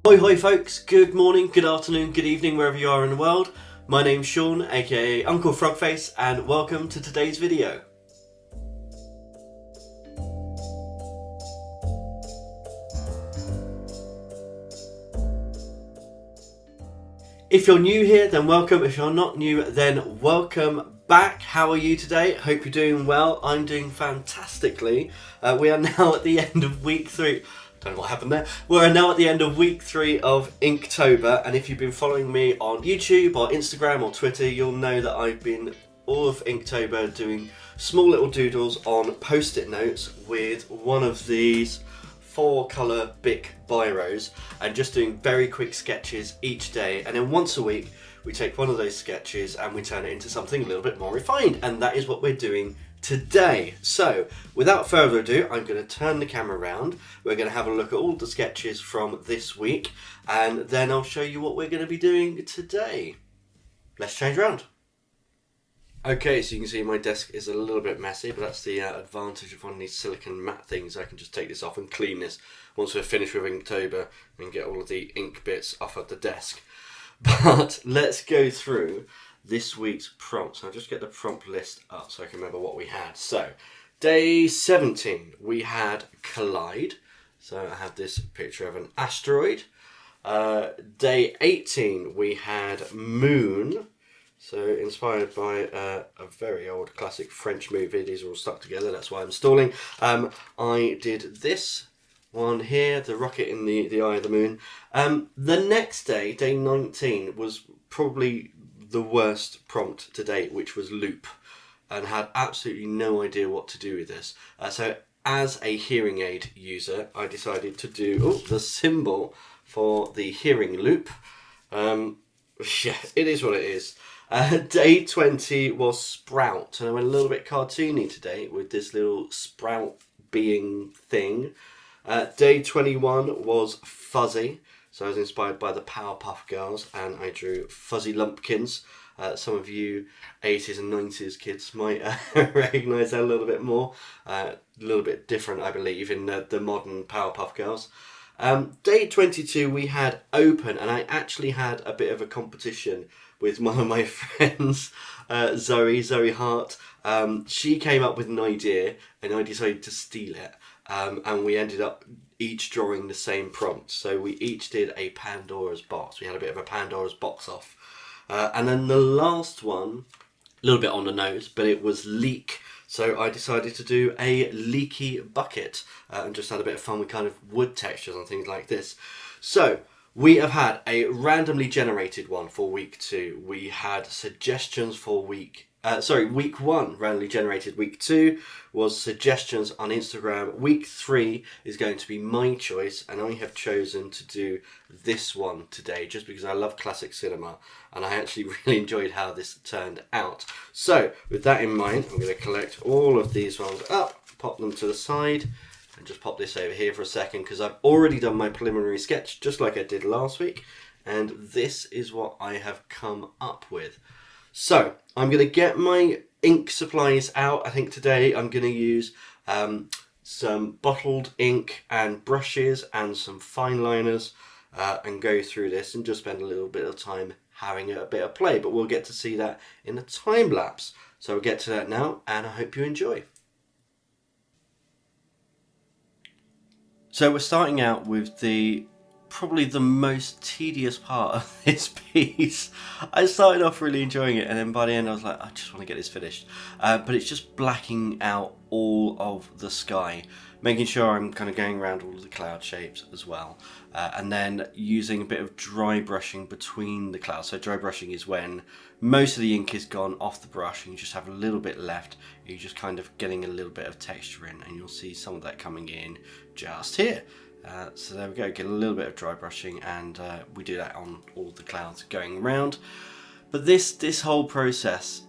Hoi hoi folks, good morning, good afternoon, good evening wherever you are in the world. My name's Sean, aka Uncle Frogface, and welcome to today's video. If you're new here, then welcome. If you're not new, then welcome back. How are you today? Hope you're doing well. I'm doing fantastically. We are now at the end of week 3. Don't know what happened there. We're now at the end of week 3 of Inktober, and if you've been following me on YouTube or Instagram or Twitter, you'll know that I've been all of Inktober doing small little doodles on post-it notes with one of these 4-colour Bic biros and just doing very quick sketches each day, and then once a week we take one of those sketches and we turn it into something a little bit more refined, and that is what we're doing today. So without further ado, I'm going to turn the camera around. We're going to have a look at all the sketches from this week, and then I'll show you what we're going to be doing today. Let's change around. Okay, so you can see my desk is a little bit messy, but that's the advantage of one of these silicone matte things. I can just take this off and clean this once we're finished with Inktober and get all of the ink bits off of the desk. But let's go through this week's prompts. I'll just get the prompt list up so I can remember what we had. So, day 17, we had Collide. So I have this picture of an asteroid. Day 18, we had Moon. So inspired by a very old classic French movie. These are all stuck together, that's why I'm stalling. I did this one here, the rocket in the eye of the moon. The next day, day 19, was probably the worst prompt to date, which was loop, and had absolutely no idea what to do with this. So as a hearing aid user, I decided to do the symbol for the hearing loop. Yeah, it is what it is. Day 20 was Sprout, and I went a little bit cartoony today with this little sprout being thing. Day 21 was Fuzzy, so I was inspired by the Powerpuff Girls, and I drew fuzzy lumpkins. Some of you 80s and 90s kids might recognise that a little bit more. A little bit different, I believe, in the modern Powerpuff Girls. Day 22 we had Open, and I actually had a bit of a competition with one of my friends, Zoe Hart. She came up with an idea and I decided to steal it, and we ended up each drawing the same prompt. So we each did a Pandora's box. We had a bit of a Pandora's box off. And then the last one, a little bit on the nose, but it was Leak. So I decided to do a leaky bucket and just had a bit of fun with kind of wood textures and things like this. So we have had a randomly generated one for week 2. We had suggestions for week 1 randomly generated. Week 2 was suggestions on Instagram. Week 3 is going to be my choice, and I have chosen to do this one today just because I love classic cinema and I actually really enjoyed how this turned out. So with that in mind, I'm going to collect all of these ones up, pop them to the side, and just pop this over here for a second because I've already done my preliminary sketch just like I did last week, and this is what I have come up with. So I'm going to get my ink supplies out. I think today I'm going to use some bottled ink and brushes and some fine liners and go through this and just spend a little bit of time having a bit of play, but we'll get to see that in the time lapse. So we'll get to that now, and I hope you enjoy. So we're starting out with probably the most tedious part of this piece. I started off really enjoying it, and then by the end I was like, I just want to get this finished. But it's just blacking out all of the sky, making sure I'm kind of going around all of the cloud shapes as well. And then using a bit of dry brushing between the clouds. So dry brushing is when most of the ink is gone off the brush and you just have a little bit left. You're just kind of getting a little bit of texture in, and you'll see some of that coming in just here. So there we go, get a little bit of dry brushing, and we do that on all the clouds going around. But this whole process,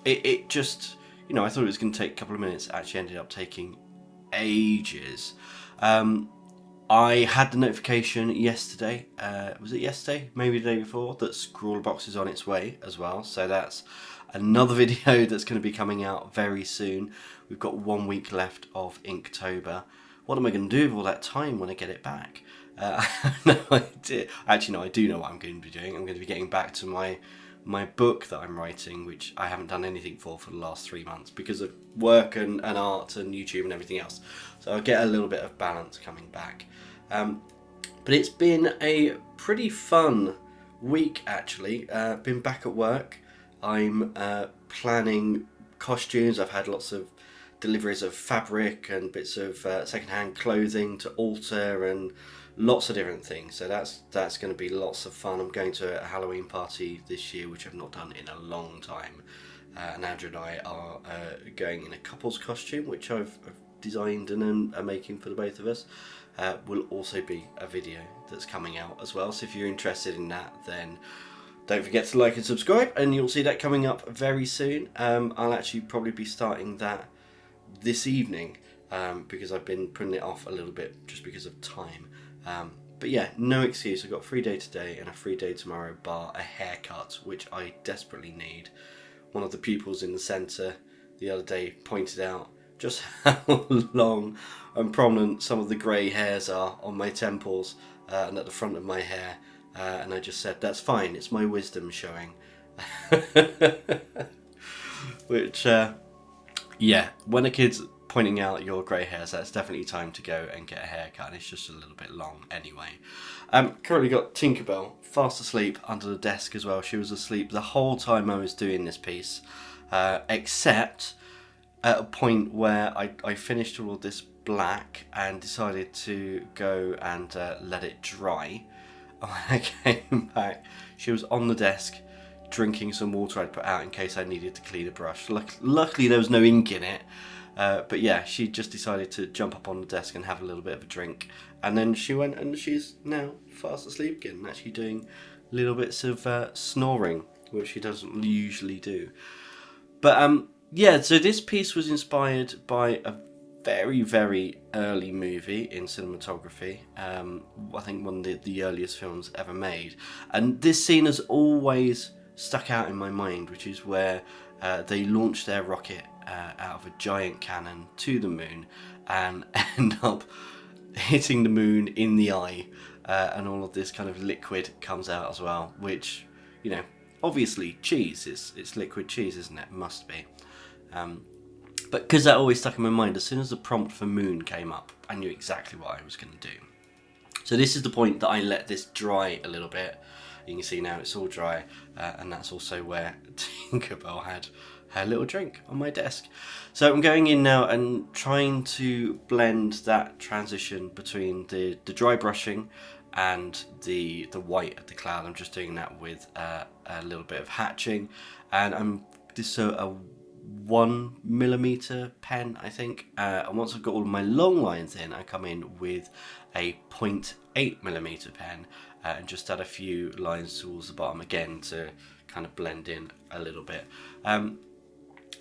it just, I thought it was going to take a couple of minutes. It actually ended up taking ages. I had the notification yesterday, was it yesterday, maybe the day before, that Scrawlbox is on its way as well. So that's another video that's going to be coming out very soon. We've got 1 week left of Inktober. what am I going to do with all that time when I get it back? I have no idea. Actually, no, I do know what I'm going to be doing. I'm going to be getting back to my book that I'm writing, which I haven't done anything for the last 3 months because of work and art and YouTube and everything else. So I'll get a little bit of balance coming back. But it's been a pretty fun week, actually. Been back at work. I'm planning costumes. I've had lots of deliveries of fabric and bits of secondhand clothing to alter and lots of different things. So that's going to be lots of fun. I'm going to a Halloween party this year, which I've not done in a long time. And Andrew and I are going in a couple's costume, which I've designed and are making for the both of us. Will also be a video that's coming out as well. So if you're interested in that, then don't forget to like and subscribe, and you'll see that coming up very soon. I'll actually probably be starting that this evening because I've been putting it off a little bit just because of time. But yeah, no excuse. I've got a free day today and a free day tomorrow, bar a haircut, which I desperately need. One of the pupils in the centre the other day pointed out just how long and prominent some of the grey hairs are on my temples and at the front of my hair. And I just said, that's fine, it's my wisdom showing. Which, yeah, when a kid's pointing out your grey hairs, that's definitely time to go and get a haircut, and it's just a little bit long anyway. Currently got Tinkerbell fast asleep under the desk as well. She was asleep the whole time I was doing this piece, except at a point where I finished all of this black and decided to go and let it dry. When I came back, she was on the desk drinking some water I'd put out in case I needed to clean a brush. Luckily there was no ink in it, but yeah, she just decided to jump up on the desk and have a little bit of a drink, and then she went and she's now fast asleep again, actually doing little bits of snoring, which she doesn't usually do. But yeah, so this piece was inspired by a very, very early movie in cinematography. I think one of the earliest films ever made. And this scene has always stuck out in my mind, which is where they launch their rocket out of a giant cannon to the moon and end up hitting the moon in the eye. And all of this kind of liquid comes out as well, which, you know, obviously cheese. It's liquid cheese, isn't it? Must be. But because that always stuck in my mind, as soon as the prompt for moon came up, I knew exactly what I was going to do. So this is the point that I let this dry a little bit. You can see now it's all dry, and that's also where Tinkerbell had her little drink on my desk. So I'm going in now and trying to blend that transition between the dry brushing and the white of the cloud. I'm just doing that with a little bit of hatching, and this is a 1mm pen, I think, and once I've got all of my long lines in, I come in with a 0.8mm pen and just add a few lines towards the bottom again to kind of blend in a little bit.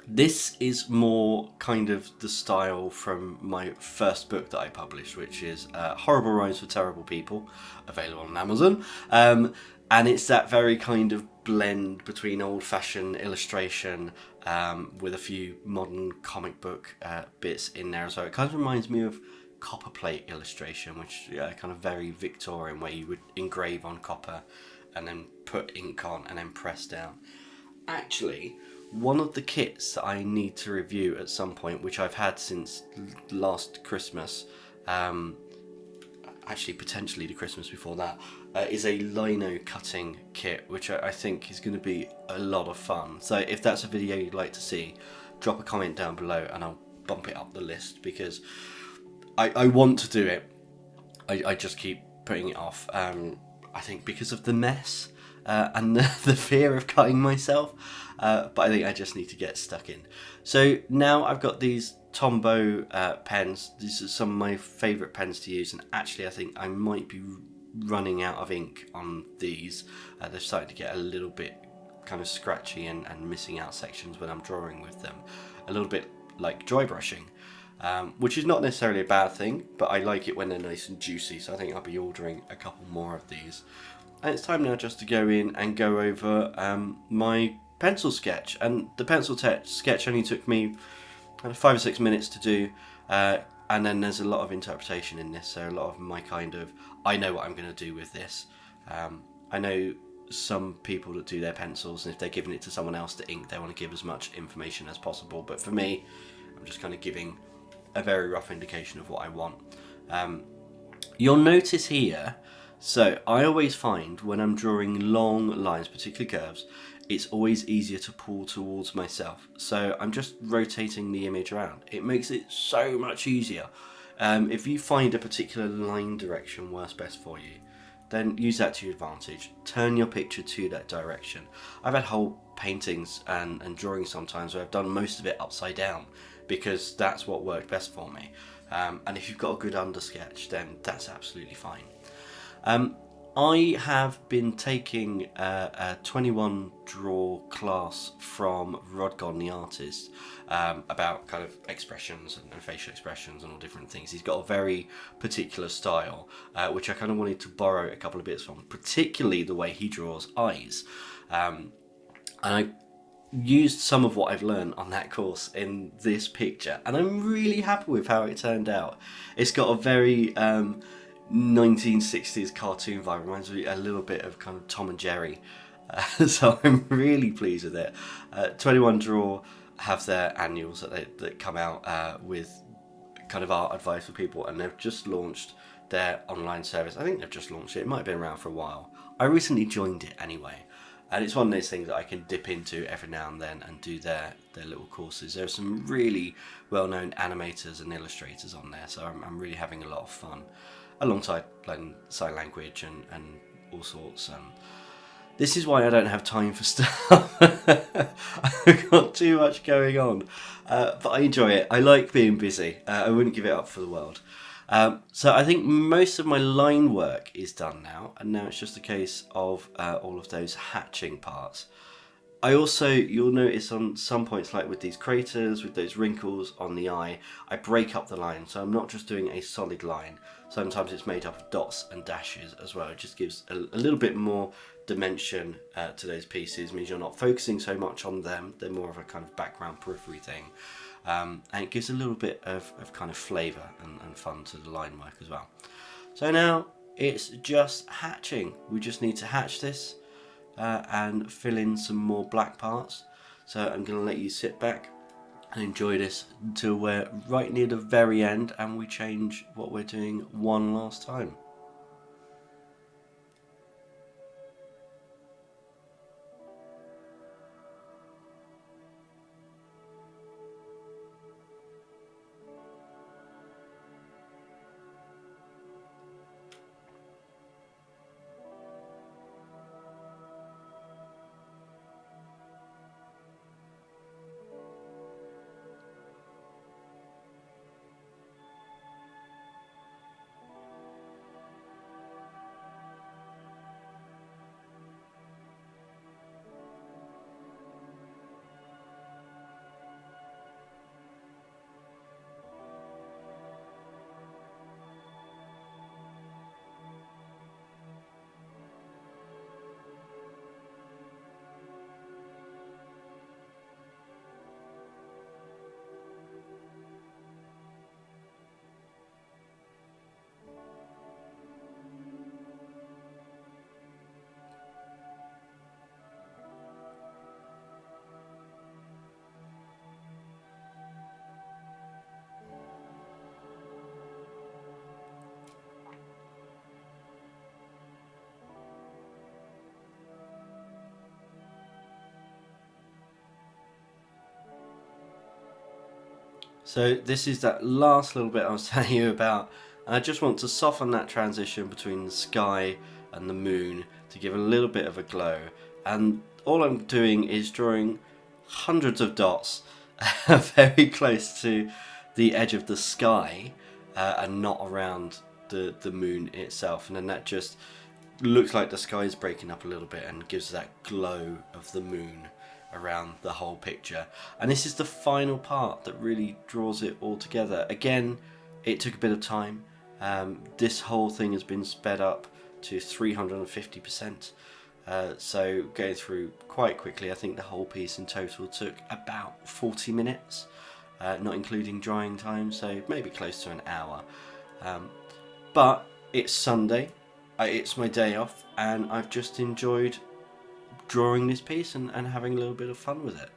This is more kind of the style from my first book that I published, which is Horrible Rhymes for Terrible People, available on Amazon. And it's that very kind of blend between old-fashioned illustration with a few modern comic book bits in there as well. It kind of reminds me of copperplate illustration, which kind of very Victorian, where you would engrave on copper and then put ink on and then press down. Actually, one of the kits that I need to review at some point, which I've had since last Christmas, actually potentially the Christmas before that, is a lino cutting kit, which I think is going to be a lot of fun. So if that's a video you'd like to see, drop a comment down below and I'll bump it up the list, because I want to do it. I just keep putting it off. I think because of the mess and the fear of cutting myself, but I think I just need to get stuck in. So now I've got these Tombow pens. These are some of my favourite pens to use, and actually I think I might be running out of ink on these. They're starting to get a little bit kind of scratchy and missing out sections when I'm drawing with them. A little bit like dry brushing, which is not necessarily a bad thing, but I like it when they're nice and juicy, so I think I'll be ordering a couple more of these. And it's time now just to go in and go over my pencil sketch. And the pencil sketch only took me kind of 5 or 6 minutes to do. And then there's a lot of interpretation in this, so a lot of my kind of, I know what I'm going to do with this. I know some people that do their pencils, and if they're giving it to someone else to ink, they want to give as much information as possible. But for me, I'm just kind of giving a very rough indication of what I want. You'll notice here, so I always find when I'm drawing long lines, particularly curves, it's always easier to pull towards myself. So I'm just rotating the image around. It makes it so much easier. If you find a particular line direction works best for you, then use that to your advantage. Turn your picture to that direction. I've had whole paintings and drawings sometimes where I've done most of it upside down because that's what worked best for me. And if you've got a good undersketch, then that's absolutely fine. I have been taking a 21 draw class from Rodgon the artist about kind of expressions and facial expressions and all different things. He's got a very particular style which I kind of wanted to borrow a couple of bits from, particularly the way he draws eyes. And I used some of what I've learned on that course in this picture, and I'm really happy with how it turned out. It's got a very 1960s cartoon vibe. Reminds me a little bit of kind of Tom and Jerry. So I'm really pleased with it. 21 Draw have their annuals that come out with kind of art advice for people, and they've just launched their online service. I think they've just launched it. It might have been around for a while. I recently joined it anyway. And it's one of those things that I can dip into every now and then and do their little courses. There are some really well-known animators and illustrators on there, so I'm really having a lot of fun, alongside learning sign language and all sorts. This is why I don't have time for stuff. I've got too much going on, but I enjoy it. I like being busy. I wouldn't give it up for the world. So I think most of my line work is done now, and now it's just a case of all of those hatching parts. I also, you'll notice on some points, like with these craters, with those wrinkles on the eye, I break up the line, so I'm not just doing a solid line. Sometimes it's made up of dots and dashes as well. It just gives a little bit more dimension to those pieces. It means you're not focusing so much on them. They're more of a kind of background periphery thing. And it gives a little bit of kind of flavour and fun to the line work as well. So now it's just hatching. We just need to hatch this and fill in some more black parts. So I'm going to let you sit back and enjoy this until we're right near the very end and we change what we're doing one last time. So this is that last little bit I was telling you about, and I just want to soften that transition between the sky and the moon to give a little bit of a glow. And all I'm doing is drawing hundreds of dots very close to the edge of the sky and not around the moon itself, and then that just looks like the sky is breaking up a little bit and gives that glow of the moon around the whole picture. And this is the final part that really draws it all together. Again, it took a bit of time. This whole thing has been sped up to 350%. So going through quite quickly. I think the whole piece in total took about 40 minutes. not including drying time, so maybe close to an hour. But it's Sunday, it's my day off, and I've just enjoyed drawing this piece and having a little bit of fun with it.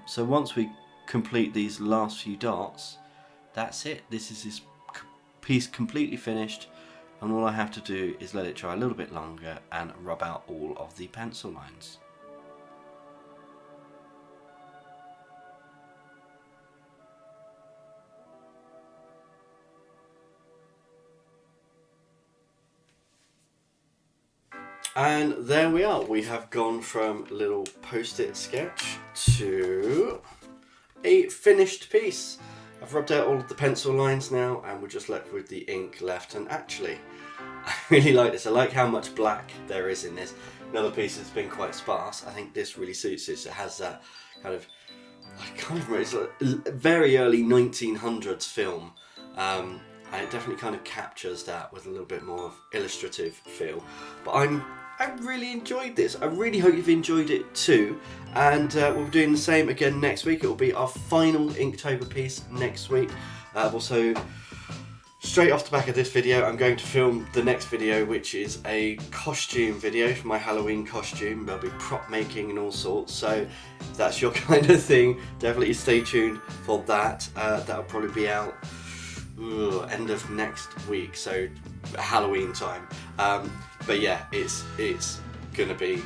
So once we complete these last few dots, that's it. This is this piece completely finished, and all I have to do is let it dry a little bit longer and rub out all of the pencil lines. And there we are. We have gone from a little post-it sketch to a finished piece. I've rubbed out all of the pencil lines now, and we're just left with the ink left. And actually, I really like this. I like how much black there is in this. Another piece that's been quite sparse. I think this really suits this. It has that kind of, I can't remember, it's like a very early 1900s film. And it definitely kind of captures that with a little bit more of illustrative feel. But I really enjoyed this. I really hope you've enjoyed it too. And we'll be doing the same again next week. It will be our final Inktober piece next week. Also, straight off the back of this video, I'm going to film the next video, which is a costume video for my Halloween costume. There'll be prop making and all sorts. So if that's your kind of thing, definitely stay tuned for that. That'll probably be out end of next week, so Halloween time. But yeah, it's gonna be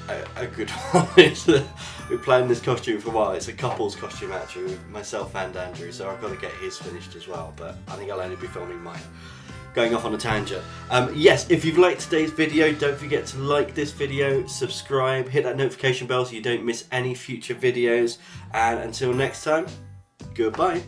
a good one. We've planned this costume for a while. It's a couple's costume actually, with myself and Andrew, so I've got to get his finished as well, but I think I'll only be filming mine. Going off on a tangent. Yes, if you've liked today's video, don't forget to like this video, subscribe, hit that notification bell so you don't miss any future videos, and until next time, goodbye.